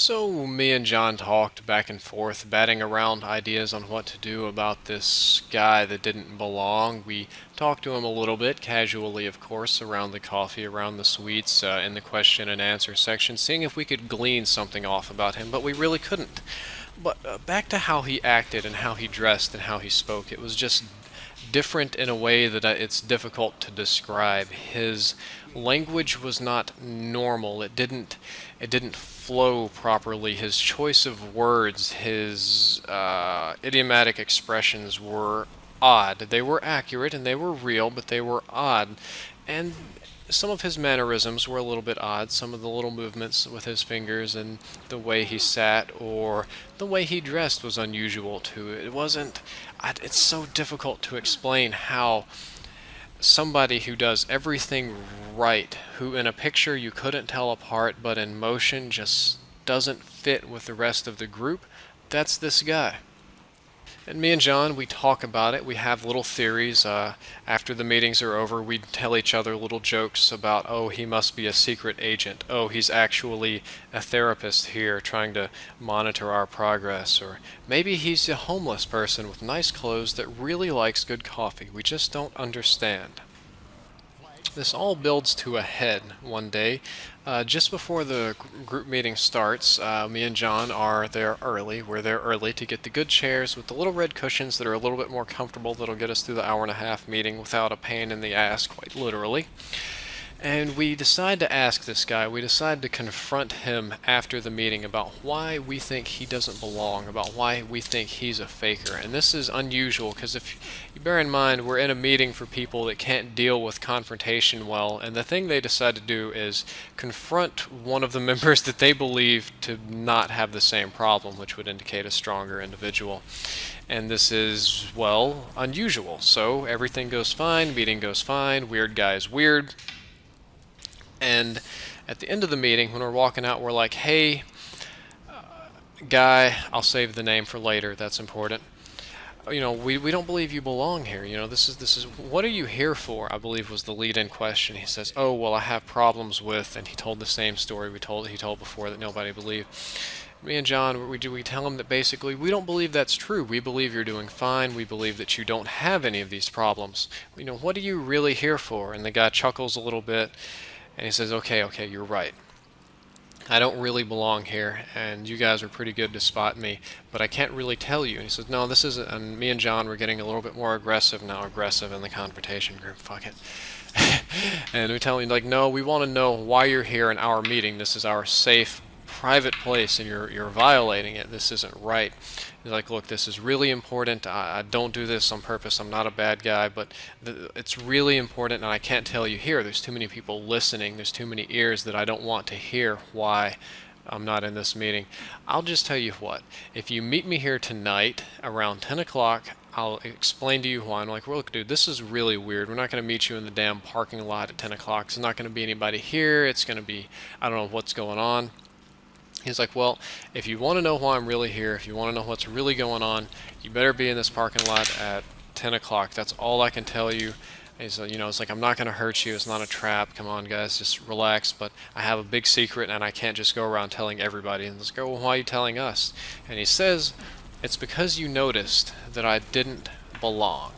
So me and John talked back and forth, batting around ideas on what to do about this guy that didn't belong. We talked to him a little bit, casually of course, around the coffee, around the sweets, in the question and answer section, seeing if we could glean something off about him, but we really couldn't. But back to how he acted and how he dressed and how he spoke, it was just different in a way that it's difficult to describe. His language was not normal. It didn't flow properly. His choice of words, his idiomatic expressions were odd. They were accurate and they were real, but they were odd. And some of his mannerisms were a little bit odd. Some of the little movements with his fingers and the way he sat or the way he dressed was unusual too. It wasn't. It's so difficult to explain how somebody who does everything right, who in a picture you couldn't tell apart, but in motion just doesn't fit with the rest of the group, that's this guy. And me and John, we talk about it. We have little theories. After the meetings are over, we tell each other little jokes about, oh, he must be a secret agent. Oh, he's actually a therapist here trying to monitor our progress. Or maybe he's a homeless person with nice clothes that really likes good coffee. We just don't understand. This all builds to a head one day. Just before the group meeting starts, me and John are there early. We're there early to get the good chairs with the little red cushions that are a little bit more comfortable, that'll get us through the hour and a half meeting without a pain in the ass, quite literally. And we decide to ask this guy, we decide to confront him after the meeting about why we think he doesn't belong, about why we think he's a faker. And this is unusual because if you bear in mind, we're in a meeting for people that can't deal with confrontation well, and the thing they decide to do is confront one of the members that they believe to not have the same problem, which would indicate a stronger individual. And this is, well, unusual. So everything goes fine, meeting goes fine, weird guy's weird. And at the end of the meeting, when we're walking out, we're like, hey, guy, I'll save the name for later, that's important. We don't believe you belong here. This is what are you here for? I believe was the lead-in question. He says, oh, well, I have problems with, and he told the same story he told before that nobody believed. Me and John, we tell him that basically we don't believe that's true. We believe you're doing fine. We believe that you don't have any of these problems. What are you really here for? And the guy chuckles a little bit. And he says, okay, you're right. I don't really belong here, and you guys are pretty good to spot me, but I can't really tell you. And he says, no, this isn't, and me and John were getting a little bit more aggressive now, aggressive in the confrontation group, fuck it. And we tell him, like, no, we want to know why you're here in our meeting. This is our safe, private place, and you're violating it. This isn't right. He's like, look, this is really important. I don't do this on purpose. I'm not a bad guy, but it's really important, and I can't tell you here. There's too many people listening. There's too many ears that I don't want to hear why I'm not in this meeting. I'll just tell you what. If you meet me here tonight around 10 o'clock, I'll explain to you why. I'm like, look, dude, this is really weird. We're not going to meet you in the damn parking lot at 10 o'clock. There's not going to be anybody here. It's going to be, I don't know what's going on. He's like, well, if you want to know why I'm really here, if you want to know what's really going on, you better be in this parking lot at 10 o'clock. That's all I can tell you. He's, it's like, I'm not going to hurt you. It's not a trap. Come on, guys, just relax. But I have a big secret, and I can't just go around telling everybody. And let's go, well, why are you telling us? And he says, it's because you noticed that I didn't belong.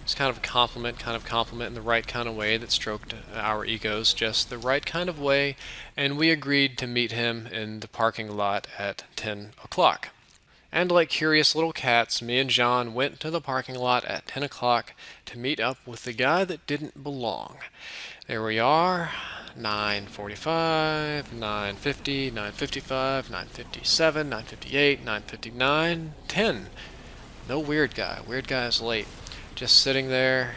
It's kind of a compliment in the right kind of way that stroked our egos just the right kind of way, and we agreed to meet him in the parking lot at 10 o'clock. And like curious little cats, me and John went to the parking lot at 10 o'clock to meet up with the guy that didn't belong. There we are, 9:45, 9:50, 9:55, 9:57, 9:58, 9:59, 10. No weird guy. Weird guy is late. Just sitting there,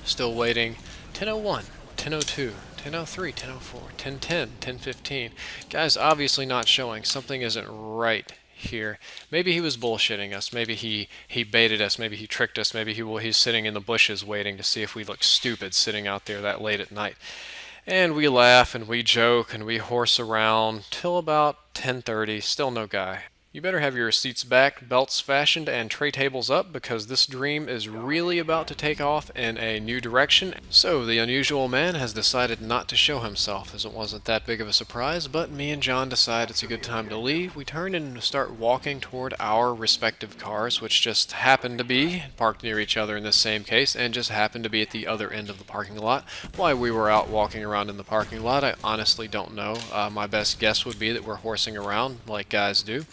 still waiting. 10:01, 10:02, 10:03, 10:04, 10:10, 10:15. Guy's obviously not showing. Something isn't right here. Maybe he was bullshitting us. Maybe he baited us. Maybe he tricked us. Maybe he's sitting in the bushes waiting to see if we look stupid sitting out there that late at night. And we laugh and we joke and we horse around till about 10:30. Still no guy. You better have your seats back, belts fashioned, and tray tables up because this dream is really about to take off in a new direction. So, the unusual man has decided not to show himself, as it wasn't that big of a surprise, but me and John decide it's a good time to leave. We turn and start walking toward our respective cars, which just happen to be parked near each other in this same case, and just happen to be at the other end of the parking lot. Why we were out walking around in the parking lot, I honestly don't know. My best guess would be that we're horsing around like guys do.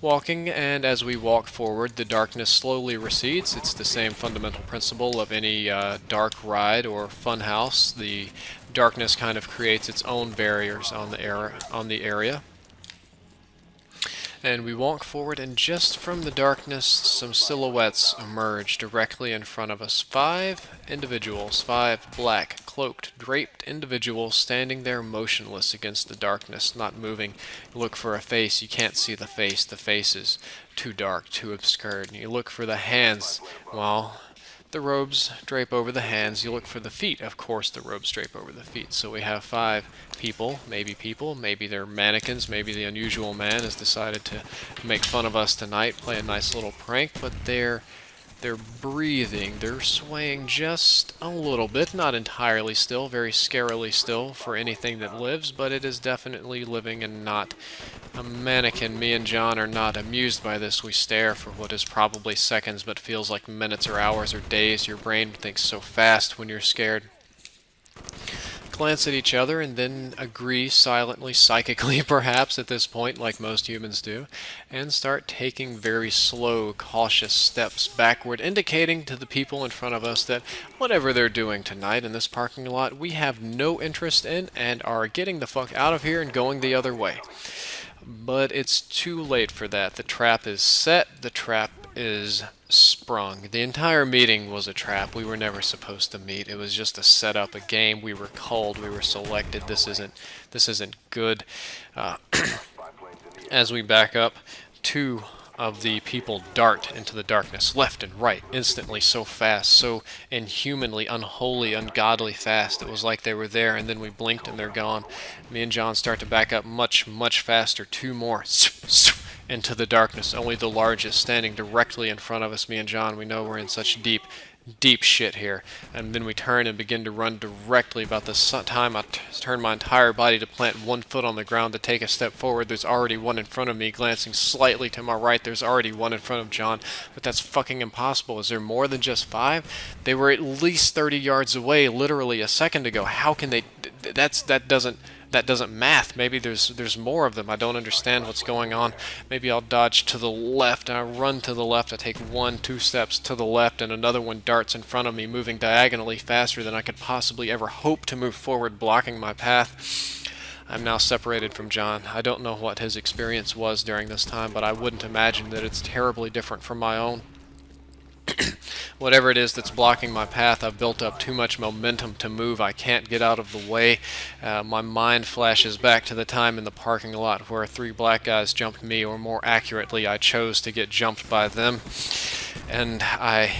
Walking, and as we walk forward, the darkness slowly recedes. It's the same fundamental principle of any dark ride or fun house. The darkness kind of creates its own barriers on the area. And we walk forward, and just from the darkness, some silhouettes emerge directly in front of us. 5 individuals, 5 black, cloaked, draped individuals standing there motionless against the darkness, not moving. You look for a face, you can't see the face. The face is too dark, too obscured. You look for the hands, well, the robes drape over the hands. You look for the feet. Of course the robes drape over the feet. So we have 5 people. Maybe they're mannequins. Maybe the unusual man has decided to make fun of us tonight, play a nice little prank, but they're breathing. They're swaying just a little bit, not entirely still, very scarily still for anything that lives, but it is definitely living and not a mannequin. Me and John are not amused by this. We stare for what is probably seconds but feels like minutes or hours or days. Your brain thinks so fast when you're scared. Glance at each other and then agree silently, psychically perhaps at this point, like most humans do, and start taking very slow, cautious steps backward, indicating to the people in front of us that whatever they're doing tonight in this parking lot, we have no interest in and are getting the fuck out of here and going the other way. But it's too late for that. The trap is set, the trap is sprung. The entire meeting was a trap. We were never supposed to meet. It was just a setup, a game. We were called, we were selected. This isn't good. As we back up, 2 of the people dart into the darkness, left and right, instantly, so fast, so inhumanly, unholy, ungodly fast. It was like they were there, and then we blinked and they're gone. Me and John start to back up much, much faster. 2 more into the darkness, only the largest standing directly in front of us. Me and John, we know we're in such deep shit here. And then we turn and begin to run directly. About the time I turn my entire body to plant 1 foot on the ground to take a step forward, there's already one in front of me. Glancing slightly to my right, there's already one in front of John. But that's fucking impossible. Is there more than just 5? They were at least 30 yards away literally a second ago. How can they... That doesn't math. Maybe there's more of them. I don't understand what's going on. Maybe I'll dodge to the left, and I run to the left. I take 1, 2 steps to the left, and another one darts in front of me, moving diagonally faster than I could possibly ever hope to move forward, blocking my path. I'm now separated from John. I don't know what his experience was during this time, but I wouldn't imagine that it's terribly different from my own. Whatever it is that's blocking my path, I've built up too much momentum to move. I can't get out of the way. My mind flashes back to the time in the parking lot where 3 black guys jumped me, or more accurately, I chose to get jumped by them. And I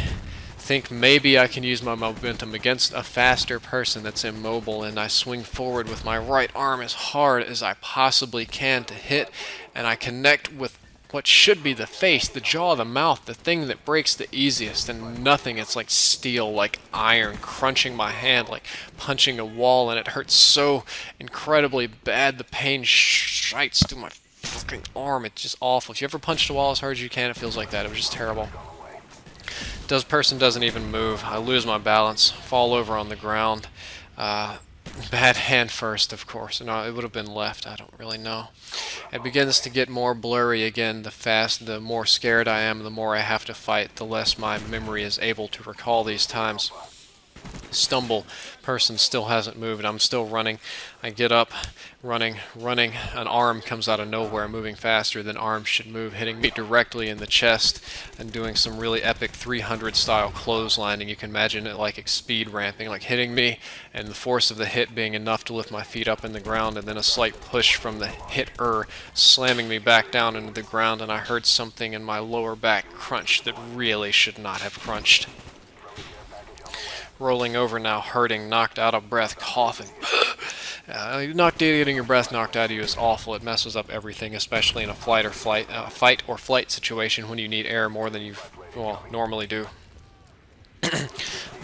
think maybe I can use my momentum against a faster person that's immobile, and I swing forward with my right arm as hard as I possibly can to hit, and I connect with what should be the face, the jaw, the mouth, the thing that breaks the easiest, and nothing. It's like steel, like iron, crunching my hand, like punching a wall, and it hurts so incredibly bad. The pain shites through my fucking arm. It's just awful. If you ever punched a wall as hard as you can, it feels like that. It was just terrible. Person doesn't even move. I lose my balance, fall over on the ground. Bad hand first, of course. No, it would have been left. I don't really know. It begins to get more blurry again. The more scared I am, the more I have to fight, the less my memory is able to recall these times. Stumble, person still hasn't moved. I'm still running. I get up, running. An arm comes out of nowhere, moving faster than arms should move, hitting me directly in the chest and doing some really epic 300 style clotheslining. You can imagine it like speed ramping, like hitting me and the force of the hit being enough to lift my feet up in the ground, and then a slight push from the hitter slamming me back down into the ground, and I heard something in my lower back crunch that really should not have crunched. Rolling over now, hurting, knocked out of breath, coughing. Getting your breath knocked out of you is awful. It messes up everything, especially in a fight or flight situation when you need air more than you normally do.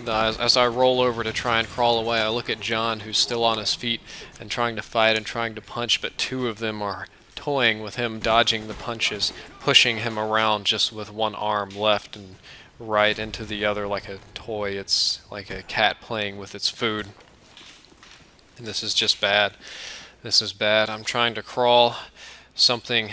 As I roll over to try and crawl away, I look at John, who's still on his feet and trying to fight and trying to punch, but two of them are toying with him, dodging the punches, pushing him around just with one arm left and right into the other like a toy. It's like a cat playing with its food. And this is just bad. This is bad. I'm trying to crawl. Something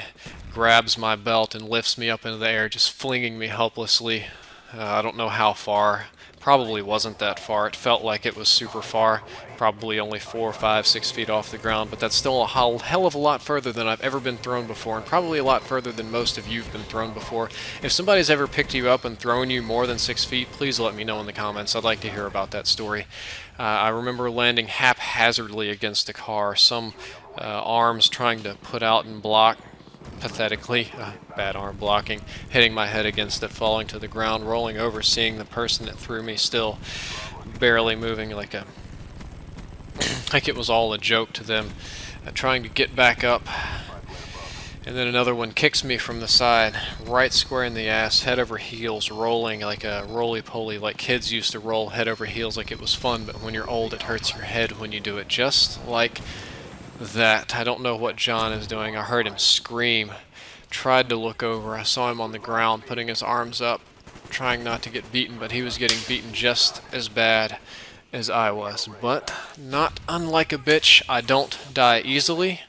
grabs my belt and lifts me up into the air, just flinging me helplessly. I don't know how far. Probably wasn't that far. It felt like it was super far. Probably only 4, 5, 6 feet off the ground, but that's still a hell of a lot further than I've ever been thrown before, and probably a lot further than most of you've been thrown before. If somebody's ever picked you up and thrown you more than 6 feet, please let me know in the comments. I'd like to hear about that story. I remember landing haphazardly against a car, some arms trying to put out and block pathetically, bad arm blocking, hitting my head against it, falling to the ground, rolling over, seeing the person that threw me still barely moving like it was all a joke to them, trying to get back up. And then another one kicks me from the side, right square in the ass, head over heels, rolling like a roly-poly, like kids used to roll head over heels like it was fun, but when you're old it hurts your head when you do it, just like that. I don't know what John is doing. I heard him scream. Tried to look over. I saw him on the ground putting his arms up, trying not to get beaten, but he was getting beaten just as bad as I was. But not unlike a bitch, I don't die easily.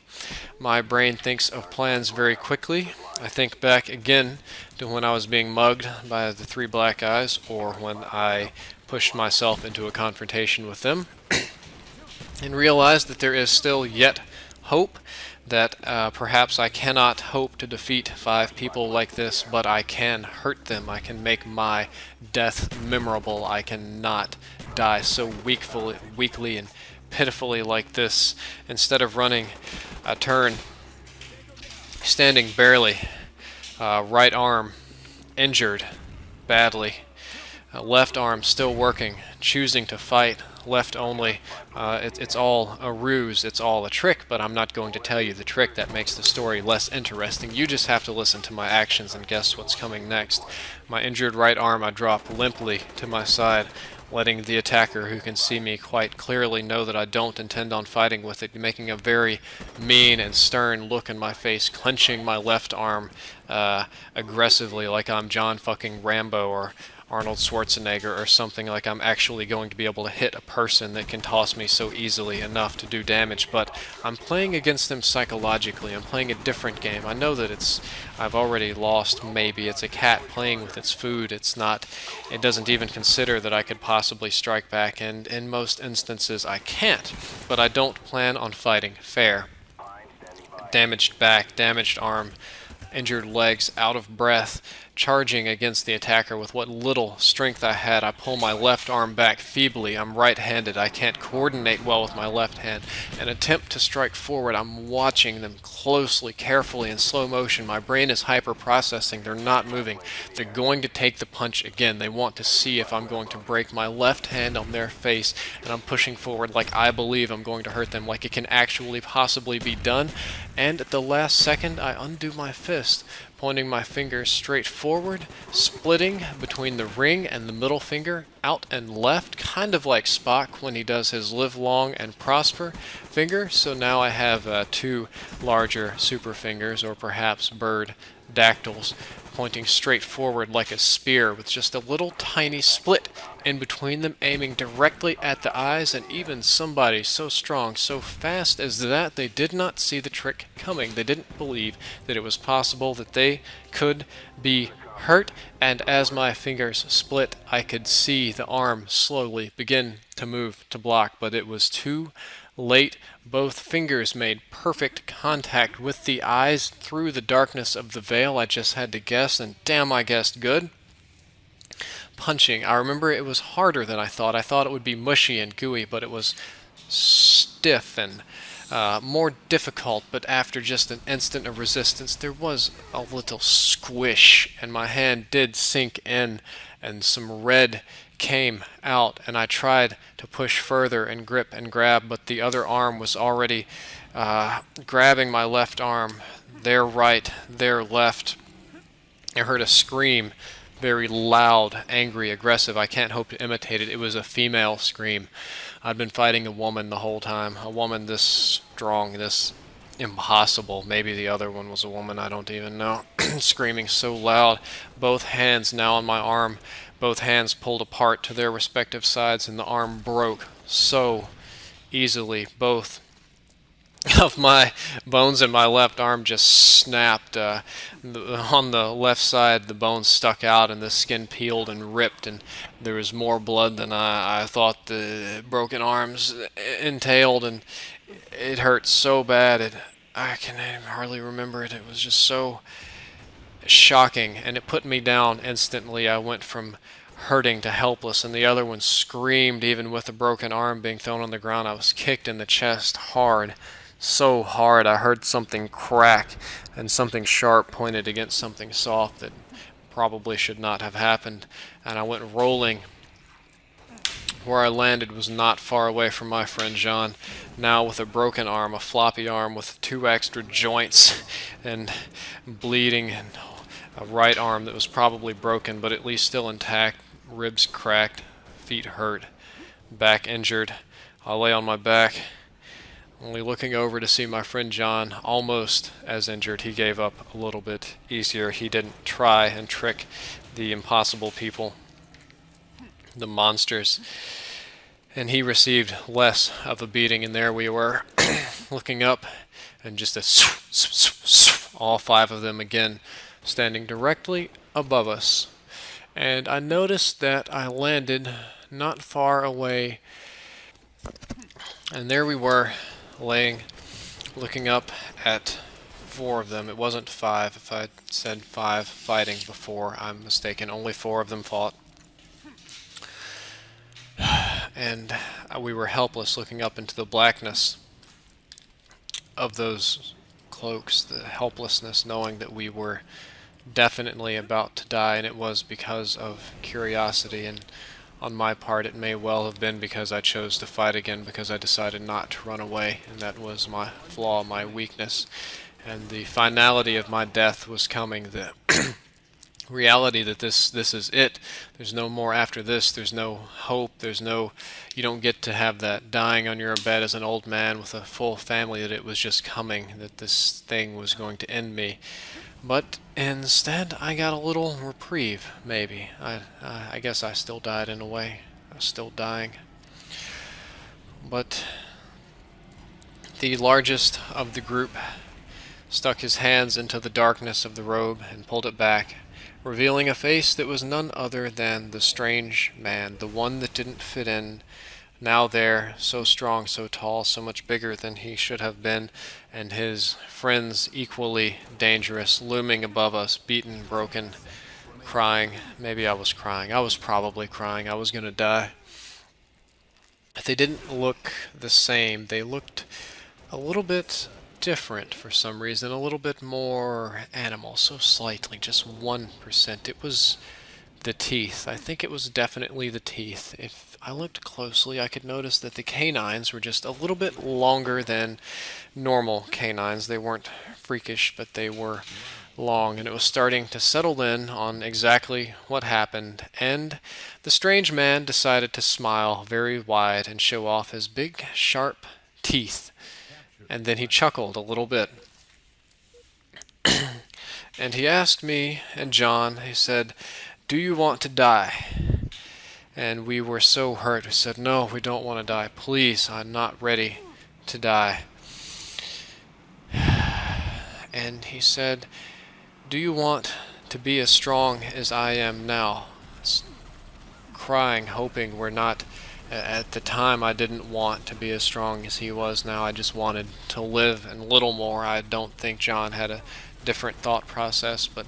My brain thinks of plans very quickly. I think back again to when I was being mugged by the three black guys, or when I pushed myself into a confrontation with them, and realize that there is still yet hope, that perhaps I cannot hope to defeat 5 people like this, but I can hurt them. I can make my death memorable. I cannot die so weakly and pitifully like this. Instead of running, I turn, standing barely, right arm injured badly, left arm still working, choosing to fight, left only. It's all a ruse, it's all a trick, but I'm not going to tell you the trick. That makes the story less interesting. You just have to listen to my actions and guess what's coming next. My injured right arm I drop limply to my side, letting the attacker, who can see me quite clearly, know that I don't intend on fighting with it, making a very mean and stern look in my face, clenching my left arm aggressively like I'm John fucking Rambo or Arnold Schwarzenegger or something, like I'm actually going to be able to hit a person that can toss me so easily enough to do damage. But I'm playing against them psychologically. I'm playing a different game. I know that I've already lost. Maybe it's a cat playing with its food. It doesn't even consider that I could possibly strike back, and in most instances I can't. But I don't plan on fighting fair. Damaged back, damaged arm, injured legs, out of breath, charging against the attacker with what little strength I had. I pull my left arm back feebly. I'm right-handed. I can't coordinate well with my left hand. An attempt to strike forward. I'm watching them closely, carefully, in slow motion. My brain is hyper-processing. They're not moving. They're going to take the punch again. They want to see if I'm going to break my left hand on their face, and I'm pushing forward like I believe I'm going to hurt them, like it can actually possibly be done. And at the last second, I undo my fist, pointing my finger straight forward, splitting between the ring and the middle finger, out and left, kind of like Spock when he does his live long and prosper finger. So now I have 2 larger super fingers, or perhaps bird dactyls, pointing straight forward like a spear, with just a little tiny split in between them, aiming directly at the eyes. And even somebody so strong, so fast as that, they did not see the trick coming. They didn't believe that it was possible that they could be hurt. And as my fingers split, I could see the arm slowly begin to move to block, but it was too late. Both fingers made perfect contact with the eyes through the darkness of the veil. I just had to guess, and damn, I guessed good. Punching. I remember it was harder than I thought. I thought it would be mushy and gooey, but it was stiff and more difficult. But after just an instant of resistance, there was a little squish, and my hand did sink in, and some red came out, and I tried to push further and grip and grab, but the other arm was already grabbing my left arm, their right, their left. I heard a scream, very loud, angry, aggressive. I can't hope to imitate it. It was a female scream. I'd been fighting a woman the whole time, a woman this strong, this impossible. Maybe the other one was a woman, I don't even know. Screaming so loud, both hands now on my arm, both hands pulled apart to their respective sides, and the arm broke so easily. Both of my bones in my left arm just snapped. On the left side, the bone stuck out and the skin peeled and ripped, and there was more blood than I thought the broken arms entailed, and it hurt so bad. I can hardly remember it. It was just so shocking, and it put me down instantly. I went from hurting to helpless, and the other one screamed even with a broken arm being thrown on the ground. I was kicked in the chest hard, so hard I heard something crack and something sharp pointed against something soft that probably should not have happened, and I went rolling. Where I landed was not far away from my friend John, now with a broken arm, a floppy arm with 2 extra joints and bleeding, and a right arm that was probably broken but at least still intact, ribs cracked, feet hurt, back injured. I lay on my back, only looking over to see my friend John almost as injured. He gave up a little bit easier. He didn't try and trick the impossible people, the monsters, and he received less of a beating, and there we were looking up, and just all 5 of them again standing directly above us. And I noticed that I landed not far away, and there we were laying, looking up at 4 of them. It wasn't 5. If I said 5 fighting before, I'm mistaken. Only 4 of them fought. And we were helpless, looking up into the blackness of those cloaks, the helplessness, knowing that we were definitely about to die, and it was because of curiosity, and on my part it may well have been because I chose to fight again, because I decided not to run away, and that was my flaw, my weakness, and the finality of my death was coming, the reality that this is it. There's no more after this. There's no hope. You don't get to have that dying on your bed as an old man with a full family, that it was just coming, that this thing was going to end me. But instead, I got a little reprieve, maybe. I guess I still died in a way. I was still dying. But the largest of the group stuck his hands into the darkness of the robe and pulled it back, revealing a face that was none other than the strange man, the one that didn't fit in, now there, so strong, so tall, so much bigger than he should have been, and his friends equally dangerous, looming above us, beaten, broken, crying. Maybe I was crying. I was probably crying. I was going to die. They didn't look the same. They looked a little bit different for some reason, a little bit more animal, so slightly, just 1%. It was the teeth. I think it was definitely the teeth. If I looked closely, I could notice that the canines were just a little bit longer than normal canines. They weren't freakish, but they were long, and it was starting to settle in on exactly what happened, and the strange man decided to smile very wide and show off his big, sharp teeth. And then he chuckled a little bit. And he asked me and John, he said, "Do you want to die?" And we were so hurt. We said, "No, we don't want to die. Please, I'm not ready to die." And he said, "Do you want to be as strong as I am now?" Crying, hoping we're not. At the time, I didn't want to be as strong as he was now. I just wanted to live and little more. I don't think John had a different thought process, but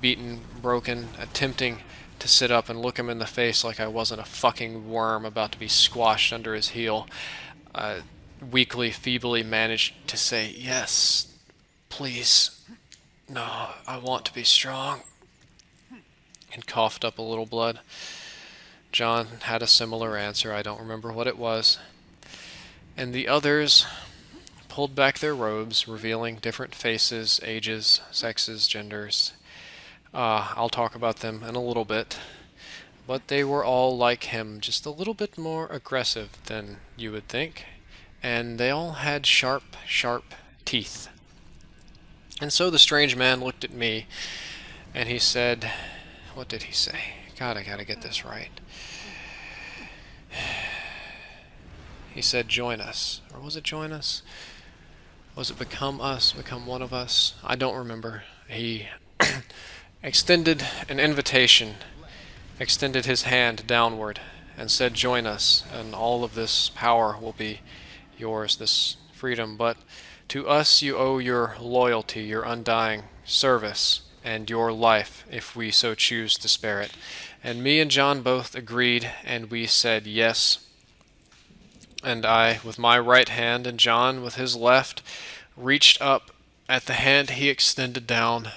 beaten, broken, attempting to sit up and look him in the face like I wasn't a fucking worm about to be squashed under his heel, weakly, feebly managed to say, "Yes, please. No, I want to be strong," and coughed up a little blood. John had a similar answer. I don't remember what it was. And the others pulled back their robes, revealing different faces, ages, sexes, genders. I'll talk about them in a little bit. But they were all like him, just a little bit more aggressive than you would think. And they all had sharp, sharp teeth. And so the strange man looked at me, and he said, what did he say? God, I gotta get this right. He said, join us. Or was it join us? Was it become us, become one of us? I don't remember. He extended an invitation, extended his hand downward, and said, join us, and all of this power will be yours, this freedom. But to us you owe your loyalty, your undying service, and your life, if we so choose to spare it. And me and John both agreed, and we said yes. And I, with my right hand, and John, with his left, reached up at the hand he extended down,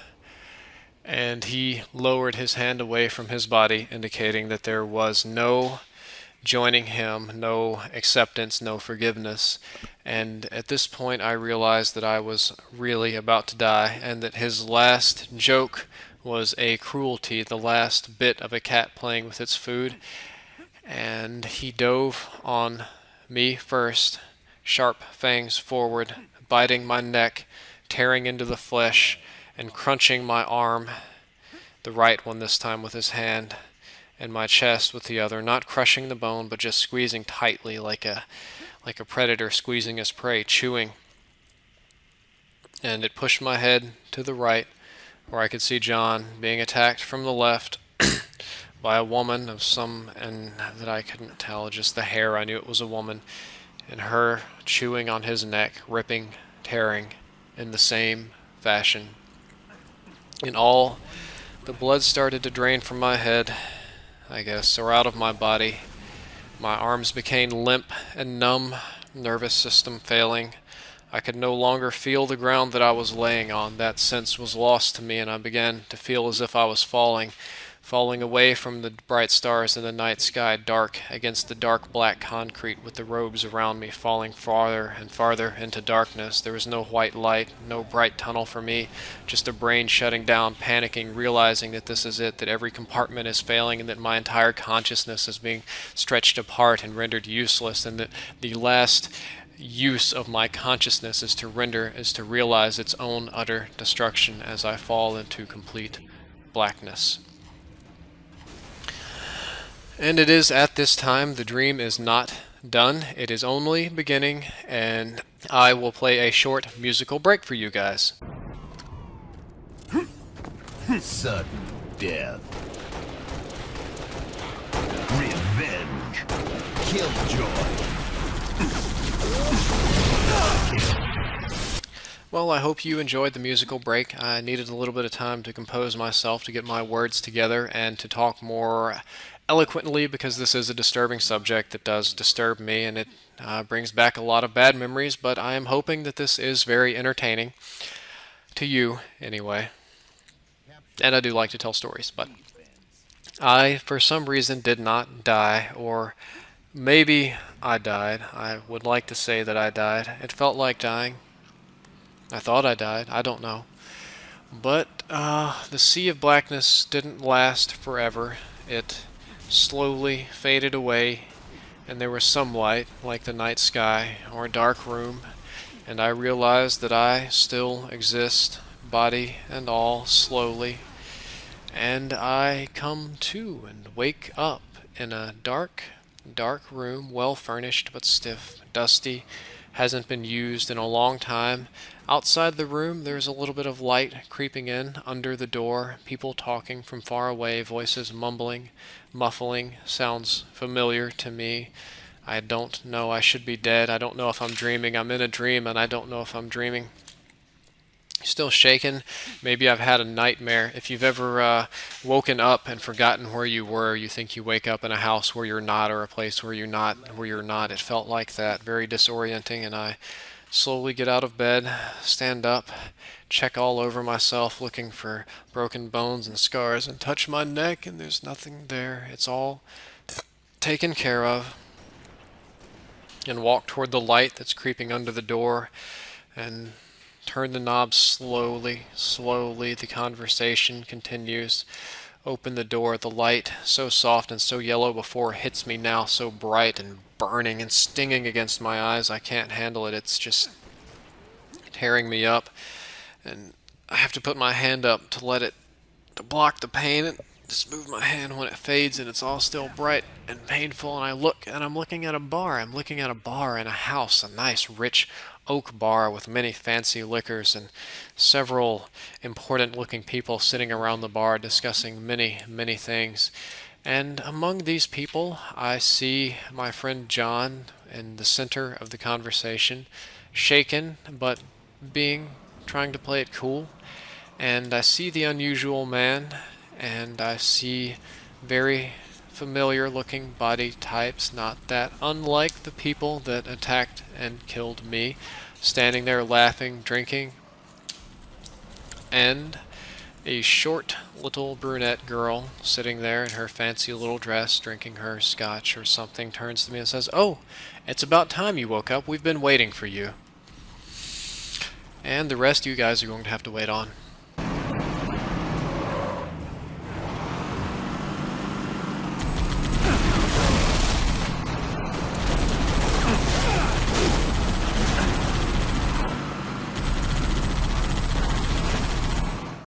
and he lowered his hand away from his body, indicating that there was no joining him, no acceptance, no forgiveness. And at this point I realized that I was really about to die, and that his last joke was a cruelty, the last bit of a cat playing with its food. And he dove on me first, sharp fangs forward, biting my neck, tearing into the flesh, and crunching my arm, the right one this time with his hand, and my chest with the other, not crushing the bone, but just squeezing tightly like a predator squeezing his prey, chewing. And it pushed my head to the right, where I could see John being attacked from the left by a woman of some, and that I couldn't tell, just the hair, I knew it was a woman, and her chewing on his neck, ripping, tearing, in the same fashion. And all the blood started to drain from my head, I guess, or out of my body. My arms became limp and numb, nervous system failing. I could no longer feel the ground that I was laying on. That sense was lost to me, and I began to feel as if I was falling away from the bright stars in the night sky, dark against the dark black concrete, with the robes around me falling farther and farther into darkness. There was no white light, no bright tunnel for me, just a brain shutting down, panicking, realizing that this is it, that every compartment is failing, and that my entire consciousness is being stretched apart and rendered useless, and that the last use of my consciousness is to realize its own utter destruction as I fall into complete blackness. And it is at this time the dream is not done. It is only beginning, and I will play a short musical break for you guys. Sudden death. Revenge. Killjoy. Well, I hope you enjoyed the musical break. I needed a little bit of time to compose myself, to get my words together, and to talk more eloquently, because this is a disturbing subject that does disturb me, and it brings back a lot of bad memories, but I am hoping that this is very entertaining to you anyway. And I do like to tell stories, but I, for some reason, did not die, or maybe I died. I would like to say that I died. It felt like dying. I thought I died. I don't know. But the sea of blackness didn't last forever. It slowly faded away, and there was some light, like the night sky or a dark room, and I realized that I still exist, body and all, slowly, and I come to and wake up in a dark room, well furnished but stiff, dusty, hasn't been used in a long time. Outside the room, there's a little bit of light creeping in under the door, people talking from far away, voices mumbling, muffling, sounds familiar to me. I don't know, I should be dead. I don't know if I'm dreaming. I'm in a dream, and I don't know if I'm dreaming. Still shaken. Maybe I've had a nightmare. If you've ever woken up and forgotten where you were, you think you wake up in a house where you're not, or a place where you're not. It felt like that. Very disorienting, and I slowly get out of bed, stand up, check all over myself, looking for broken bones and scars, and touch my neck, and there's nothing there. It's all taken care of, and walk toward the light that's creeping under the door, and turn the knob slowly, slowly. The conversation continues. Open the door. The light, so soft and so yellow before, hits me now so bright and burning and stinging against my eyes. I can't handle it. It's just tearing me up. And I have to put my hand up to block the pain, and just move my hand when it fades and it's all still bright and painful. And I look, and I'm looking at a bar. I'm looking at a bar in a house, a nice, rich oak bar with many fancy liquors and several important looking people sitting around the bar discussing many, many things. And among these people, I see my friend John in the center of the conversation, shaken, but trying to play it cool. And I see the unusual man, and I see very familiar looking body types, not that unlike the people that attacked and killed me, standing there laughing, drinking. And a short little brunette girl sitting there in her fancy little dress, drinking her scotch or something, turns to me and says, "Oh, it's about time you woke up. We've been waiting for you." And the rest you guys are going to have to wait on.